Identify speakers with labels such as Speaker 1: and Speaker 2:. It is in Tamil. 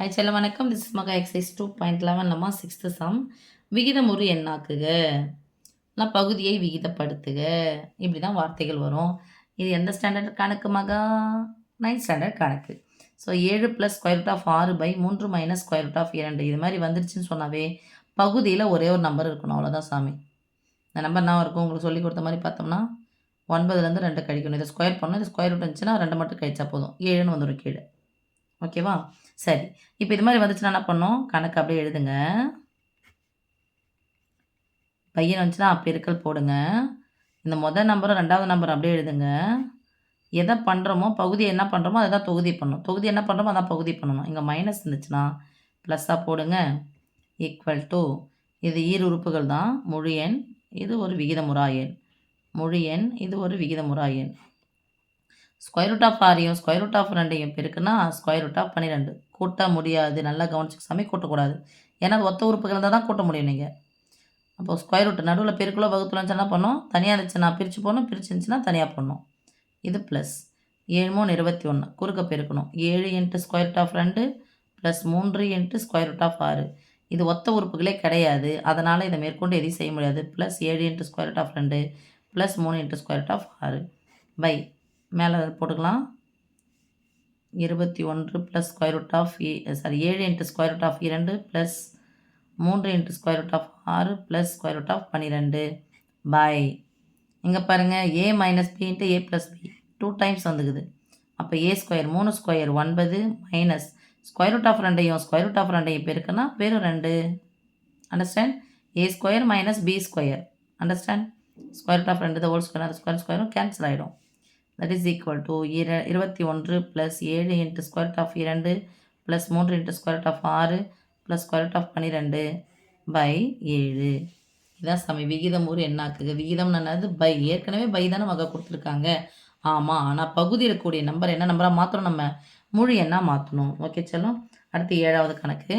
Speaker 1: ஹாய் செல்ல வணக்கம். திஸ் இஸ் மகா எக்ஸைஸ் 2.11 நம்ம 6th சம். விகிதமுறு எண்ணாக்குக. நான் பகுதியை விகிதப்படுத்துக. இப்படி தான் வார்த்தைகள் வரும். இது எந்த ஸ்டாண்டர்ட் கணக்கு மகா? 9th ஸ்டாண்டர்ட் கணக்கு. ஸோ 7 + √6/3 - √2 இது மாதிரி வந்துருச்சுன்னு சொன்னாவே பகுதியில் ஒரே ஒரு நம்பர் இருக்கணும். அவ்வளோதான் சாமி. இந்த நம்பர் என்ன இருக்கும் உங்களுக்கு சொல்லி கொடுத்த மாதிரி பார்த்தோம்னா 9லேருந்து 2 கழிக்கணும். இதை ஸ்கொயர் பண்ணணும். இது ஸ்கொயர் ரூட் இருந்துச்சுன்னா 2 மட்டும் கழிச்சா போதும். 7ன்னு வந்துடும் கீழே. ஓகேவா? சரி. இப்போ இது மாதிரி வந்துச்சுன்னா என்ன பண்ணணும்? கணக்கு அப்படியே எழுதுங்க. பையன் வந்துச்சுன்னா பெருக்கல் போடுங்க. இந்த முதல் நம்பரும் 2வது நம்பரும் அப்படியே எழுதுங்க. எதை பண்ணுறோமோ பகுதியை என்ன பண்ணுறோமோ அதை தான் தொகுதி பண்ணணும். தொகுதி என்ன பண்ணுறோமோ அதான் பகுதி பண்ணணும். இங்கே மைனஸ் இருந்துச்சுன்னா ப்ளஸ்ஸாக போடுங்க. ஈக்குவல் டு இது ஈர் உறுப்புகள் தான். முழு எண், இது ஒரு விகிதமுறா எண். முழு எண், இது ஒரு விகிதமுறா எண். ஸ்கொயர் ரூட் ஆஃப் 6ஐயும் ஸ்கொயர் ரூட் ஆஃப் 2ஐயும் பெருக்குன்னா ஸ்கொயர் ரூட் ஆஃப் 12. கூட்ட முடியாது. நல்லா கவனிச்சு சாமி, கூட்டக்கூடாது. ஏன்னா அது ஒத்த உறுப்புகள் இருந்தால் தான் கூட்ட முடியும் நீங்கள். அப்போது ஸ்கொயர் ரூட் நடுவில் பெருக்குலோ வகுத்துல என்ன பண்ணோம்? தனியாக இருந்துச்சுன்னா பிரித்து போடணும், பிரிச்சு இருந்துச்சுன்னா தனியாக பண்ணணும். இது ப்ளஸ் 7 3 21 குறுக்க பெருக்கணும். 7 × square root of 2 plus 3 × square root of 6. இது ஒத்த உறுப்புகளே கிடையாது. அதனால் இதை மேற்கொண்டு எதையும் செய்ய முடியாது. Plus 7 × square root of 2 plus 3 × square root of 6 by மேலே போட்டுக்கலாம். 21 plus square root of 7 × square root of 2 plus 3 × square root of 6 plus square root of 12 by இங்கே பாருங்கள் a - b × a + b 2 times வந்துக்குது. அப்போ a square 3 square 9 minus square root of 2ஐயும் ஸ்கொயர் ரூட் ஆஃப் 2ஐயும் பெருக்குன்னா வெறும் 2. Understand? a square minus b square. Understand? Square root of 2 the whole square, அது ஸ்கொயரும் கேன்சல் ஆகிடும். That is equal to 21 plus 7 × square root of 2 plus 3 × square root of 6 plus square root of 12 by 7. இதான் சாமி விகிதமுறு எண்ணாக்குக. விகிதம் என்னது? பை. ஏற்கனவே பை தானே மகா கொடுத்துருக்காங்க. ஆமாம், ஆனால் பகுதியில் இருக்கக்கூடிய நம்பர் என்ன நம்பராக மாற்றணும்? நம்ம முழு எண்ணாக மாற்றணும். ஓகே செல்லும். அடுத்து 7வது கணக்கு.